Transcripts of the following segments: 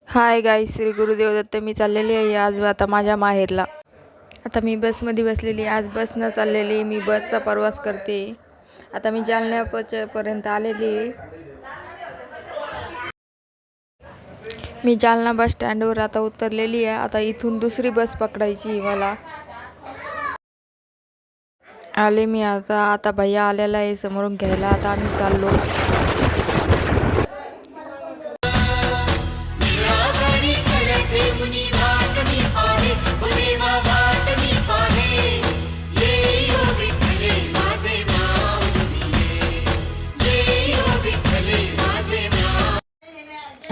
Hi guys, Shri Gurudev Datta. मी चाललेली आहे आज आता माझ्या माहेरला. आता मी बसमध्ये बसलेली, आज बसनं चाललेली. मी बसचा प्रवास करते. आता मी जालन्यापर्यंत आलेली आहे. मी जालना बस स्टँडवर आता उतरलेली आहे. आता इथून दुसरी बस पकडायची मला. आले मी आता भैया आलेला आहे समोरून घ्यायला. आता आम्ही चाललो.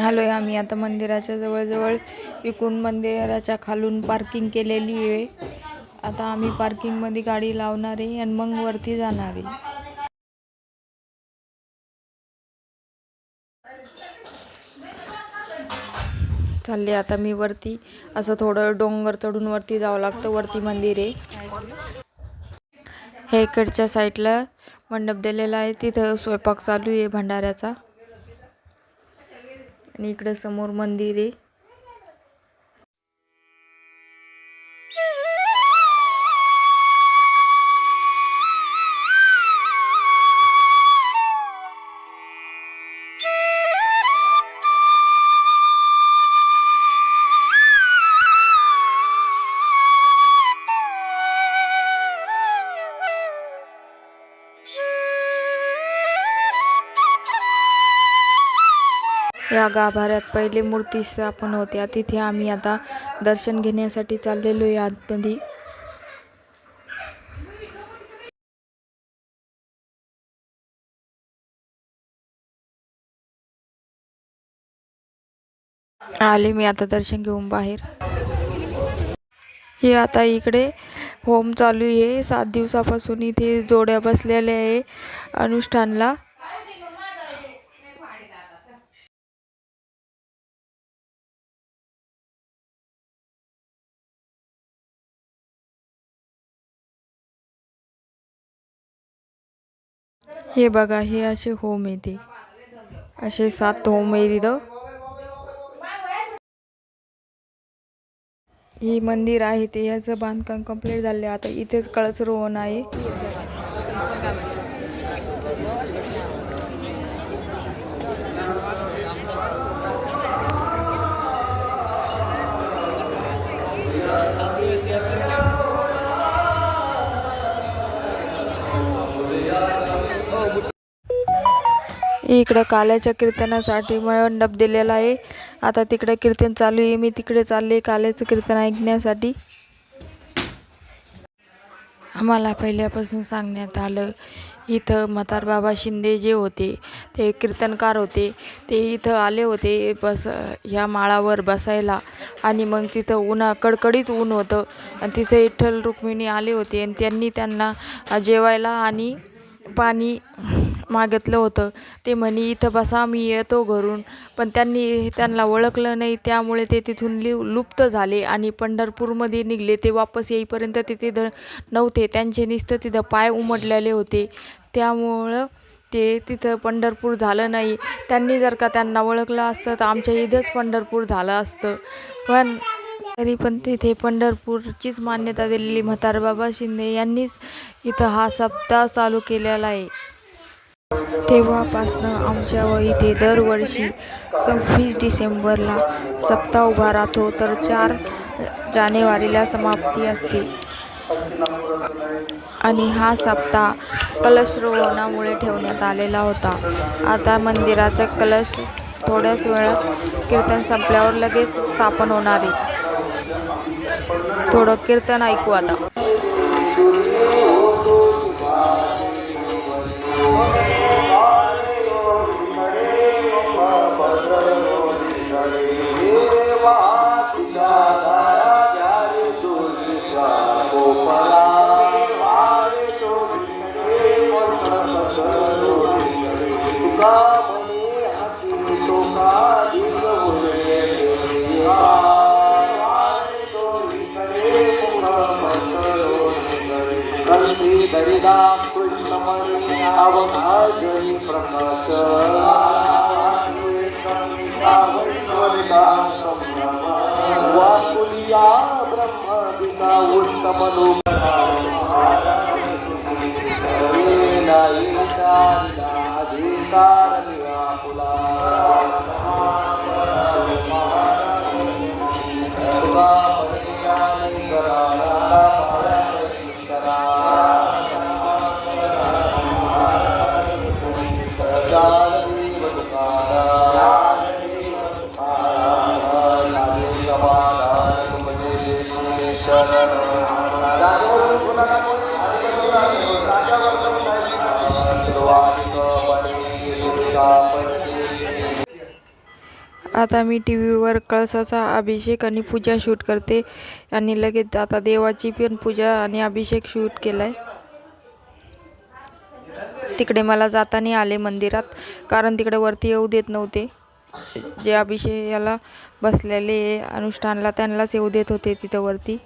आलो आहे आम्ही आता मंदिराच्या जवळजवळ. इकडून मंदिराच्या खालून पार्किंग केलेली आहे. आता आम्ही पार्किंगमध्ये गाडी लावणार आहे आणि मग वरती जाणार आहे. चालले आता मी वरती. असं थोडं डोंगर चढून वरती जावं लागतं. वरती मंदिर आहे. हे इकडच्या साईडला मंडप दिलेला आहे. तिथं स्वयंपाक चालू आहे भंडाऱ्याचा. आणि इकडे समोर मंदिर आहे. या गाभाऱ्यात पहिले मूर्ती स्थापन होत्या. तिथे आम्ही आता दर्शन घेण्यासाठी चाललेलो आहे आतमध्ये. आले मी आता दर्शन घेऊन बाहेर. हे आता इकडे होम चालू आहे. 7 दिवसापासून इथे जोड्या बसलेल्या आहे अनुष्ठानला. हे बघा, हे असे होम येते. असे 7 होम आहे तिथं. हे मंदिर आहे ते याचं बांधकाम कंप्लीट झाले. आता इथेच कळसरोहण आहे. इकडं काल्याच्या कीर्तनासाठी मंडप दिलेला आहे. आता तिकडे कीर्तन चालू आहे. मी तिकडे चालले काल्याचं कीर्तन ऐकण्यासाठी. आम्हाला पहिल्यापासून सांगण्यात आलं, इथं म्हातारबाबा शिंदे जे होते ते कीर्तनकार होते. ते इथं आले होते ह्या माळावर बसायला. आणि मग तिथं कडकडीत ऊन होतं. आणि तिथे विठ्ठल रुक्मिणी आले होते आणि त्यांनी त्यांना जेवायला आणि पाणी मागितलं होतं. ते म्हणे इथं बसा, मी येतो घरून. पण त्यांना ओळखलं नाही. त्यामुळे ते तिथून लुप्त झाले आणि पंढरपूरमध्ये निघले. ते वापस येईपर्यंत ते तिथं नव्हते. त्यांचे नुसतं तिथं पाय उमटलेले होते. त्यामुळं ते तिथं पंढरपूर झालं नाही. त्यांनी जर का त्यांना ओळखलं असतं तर आमच्या इथंच पंढरपूर झालं असतं. पण तरी पण तिथे पंढरपूरचीच मान्यता दिलेली म्हातारबाबा शिंदे यांनीच इथं हा सप्ताह चालू केलेला आहे. तेव्हापासनं आमच्या इथे दरवर्षी 26 डिसेंबरला सप्ताह उभा राहतो. तर 4 जानेवारीला समाप्ती असते. आणि हा सप्ताह कलशरोहणामुळे ठेवण्यात आलेला होता. आता मंदिराचा कलश थोड्याच वेळात कीर्तन संपल्यावर लगेच स्थापन होणार आहे. थोडं कीर्तन ऐकू आता. दरिदा कृष्णमणि अवघाजनि प्रकाश पूजा संभ्रमा वाकुलिया ब्रह्मदिना उत्तम आता मी टी व्हीवर कळसाचा अभिषेक आणि पूजा शूट करते आणि लगेच आता देवाची पण पूजा आणि अभिषेक शूट केलाय. तिकडे मला जाता नाही आले मंदिरात, कारण तिकडे वरती येऊ देत नव्हते. जे अभिषेकाला बसलेले अनुष्ठानला त्यांनाच येऊ देत होते तिथं वरती.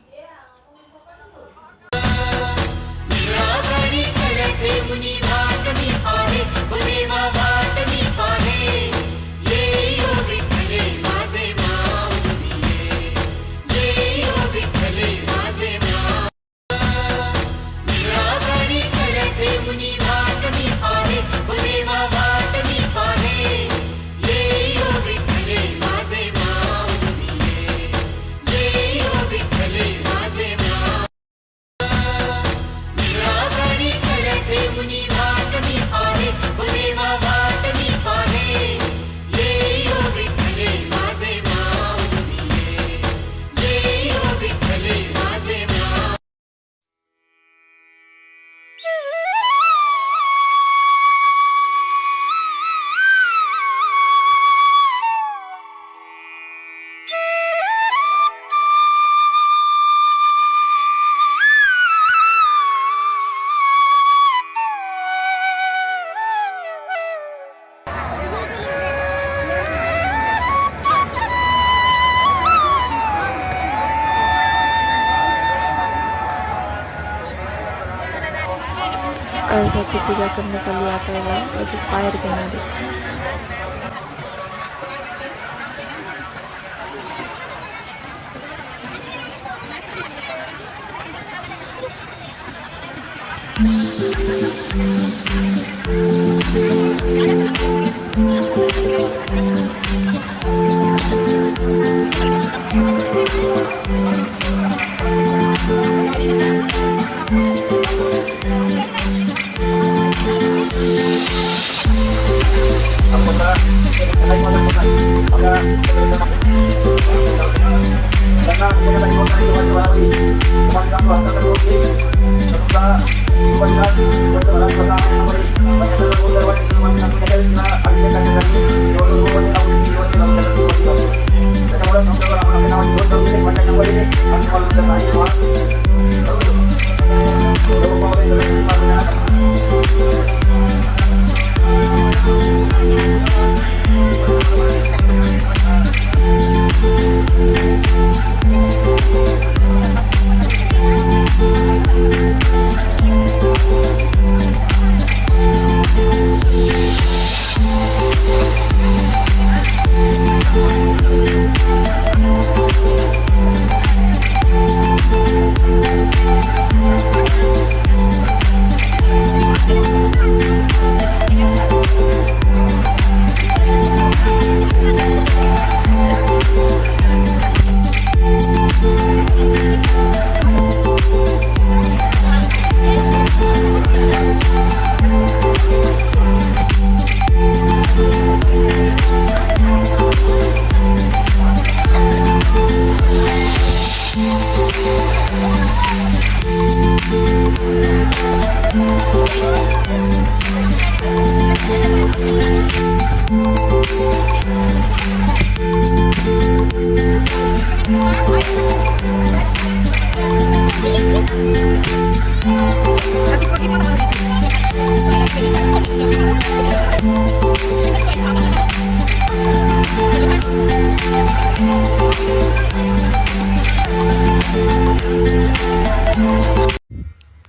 कळसाची पूजा करण्यात आली. आता याला लगेच बाहेर घेणार आहे.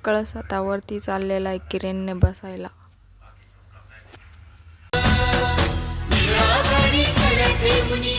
कळस आता वरती चाललेला आहे किरणने बसायला. मुनी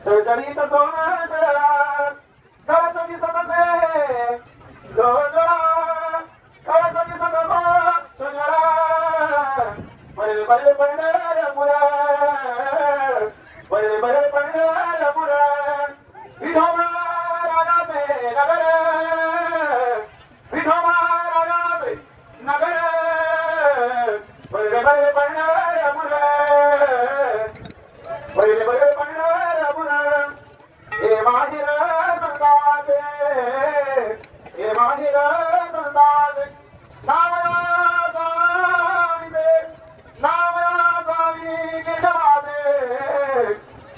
चळचळीत सोनं जळा, कळस दिसत असे जोजळा, कळस दिसत जोजळा, बळे बळे पडणार मुरा, बळे बळे पडणार मुरा, विठोबा रागाचे नगर, विठोबा रागाचे नगर, बळे बळे पडणार मुरा, बळे बळे पडणार मुरा, हे माहिर संताचे, हे माहिर संताचे, नावया स्वामीचे, नावया स्वामी केशवाचे,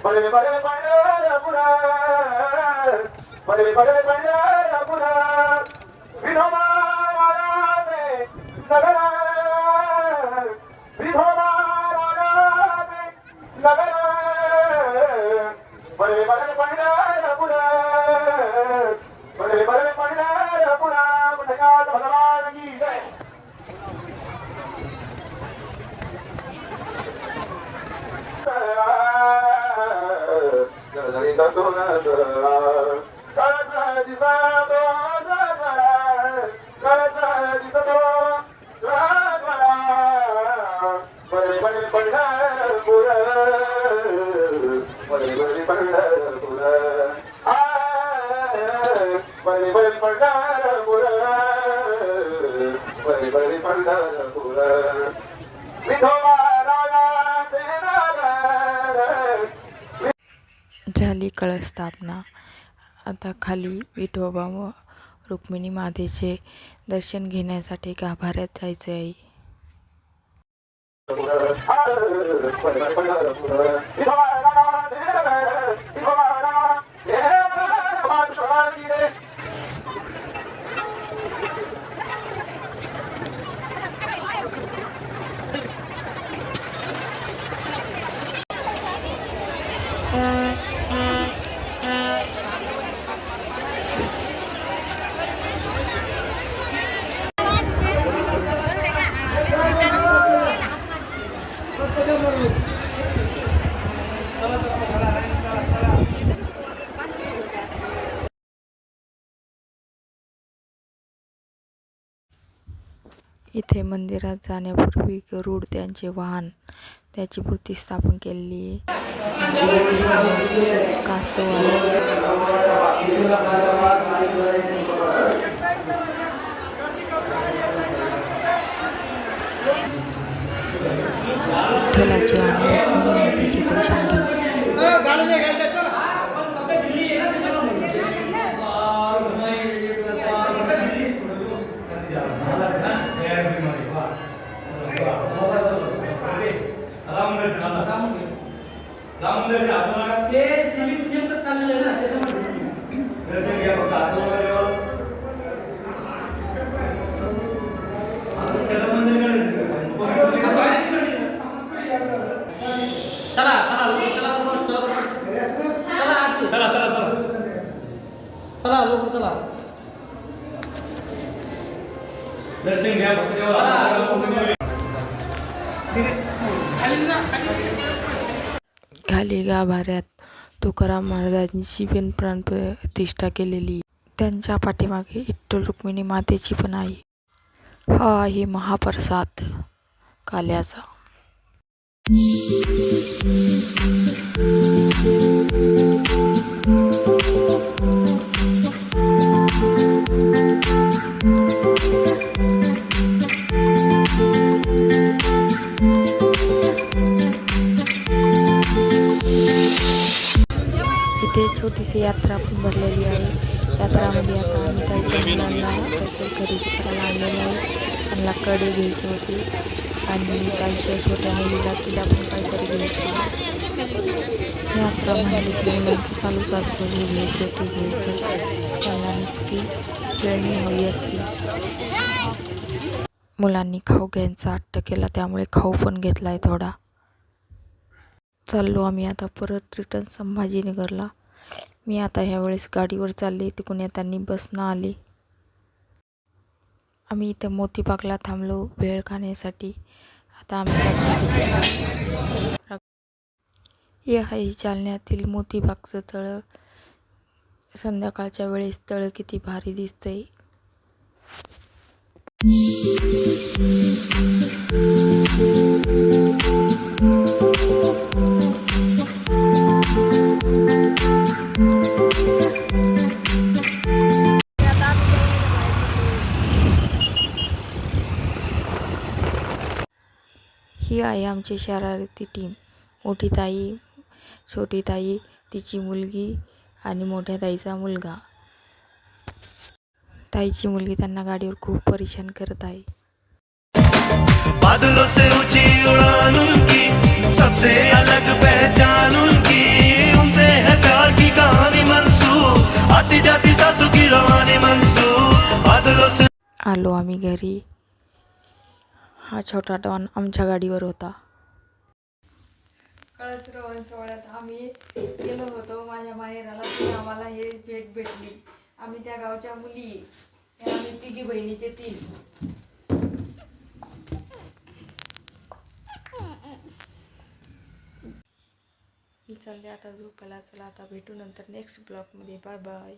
बळे बळे पडणार मुरा, बळे बळे पडणार मुरा, विठोबा रागाचे नगर, विठोबा रागाचे नगर, बळे बळे पडणार मुरा, बळे बळे पडणार मुरा, भगवान भगवान की जय. जळजळीत सोनं जळा, कळस दिसतो जळजळा, कळस दिसतो जळजळा, बळे बळे पडणार मुरा, बळे बळे पडणार मुरा, बळे बळे पडणार मुरा, बळे बळे पडणार मुरा, विठोबा रागाचे नगर. झाली कळस स्थापना. आता खाली विठोबा व रुक्मिणी मातेचे दर्शन घेण्यासाठी गाभाऱ्यात जायचे आहे. इथे मंदिरात जाण्यापूर्वी गरुड त्यांचे वाहन त्याची मूर्ती स्थापन केलेली आहे. इथे समोर कासव आहे. विठ्ठलाचे आणि रुक्मिणी मातेचे दर्शन घेऊ. चला लवकर चला दर्शन घ्या. खाली गाभाऱ्यात तुकाराम महाराजांची पण प्राणप्रतिष्ठा केलेली. त्यांच्या पाठीमागे विठ्ठल रुक्मिणी मातेची पण आहे. हा आहे महाप्रसाद काल्याचा. इथे छोटीशी यात्रा पण भरलेली आहे. यात्रामध्ये आता आम्ही ताईच्या मुलांना काहीतरी खरेदी करायला आणलेलं आहे. त्यांना कडे घ्यायचे होते आणि ताईच्या छोट्या मुलीला तिला पण काहीतरी घ्यायचं आहे. यात्रा म्हणली की मुलांचं चालूच असतं, हे घ्यायचं ते घ्यायचं. त्यांना नुसती खेळणी हवी असती. मुलांनी खाऊ घ्यायचा हट्ट केला, त्यामुळे खाऊ पण घेतला आहे थोडा. चाललो आम्ही आता परत रिटर्न संभाजीनगरला. मी आता ह्यावेळेस गाडीवर चालले, तिकडून येताना बसनं आले. आम्ही इथं मोतीबागला थांबलो भेळ खाण्यासाठी. आता आम्ही हे आहे जालन्यातील मोतीबागचं तळं. संध्याकाळच्या वेळेस तळं किती भारी दिसतंय. ही आहे आमची शरारती टीम. मोठी ताई, छोटी ताई, तिची मुलगी आणि मोठ्या ताईचा मुलगा. ताईची मुलगी त्यांना गाडीवर खूप परेशान करत आहे. बादलों से ऊंची उड़ान उनकी, सबसे अलग पहचान उनकी, उनसे है प्यार की कहानी मंसूर, आती जाती सासू की रवानी मंसूर. बादलों से आलो आम्ही घरी. हा छोटा डॉन आमच्या गाडीवर होता. कळसरोवन सोहळ्यात आम्ही गेलो होतो माझ्या माहेराला, तर आम्हाला हे भेट भेटली. आम्ही त्या गावच्या मुली, आम्ही तिघी बहिणीचे 3. मी चालले आता झोपायला. चला आता भेटू नंतर नेक्स्ट ब्लॉगमध्ये. Bye bye.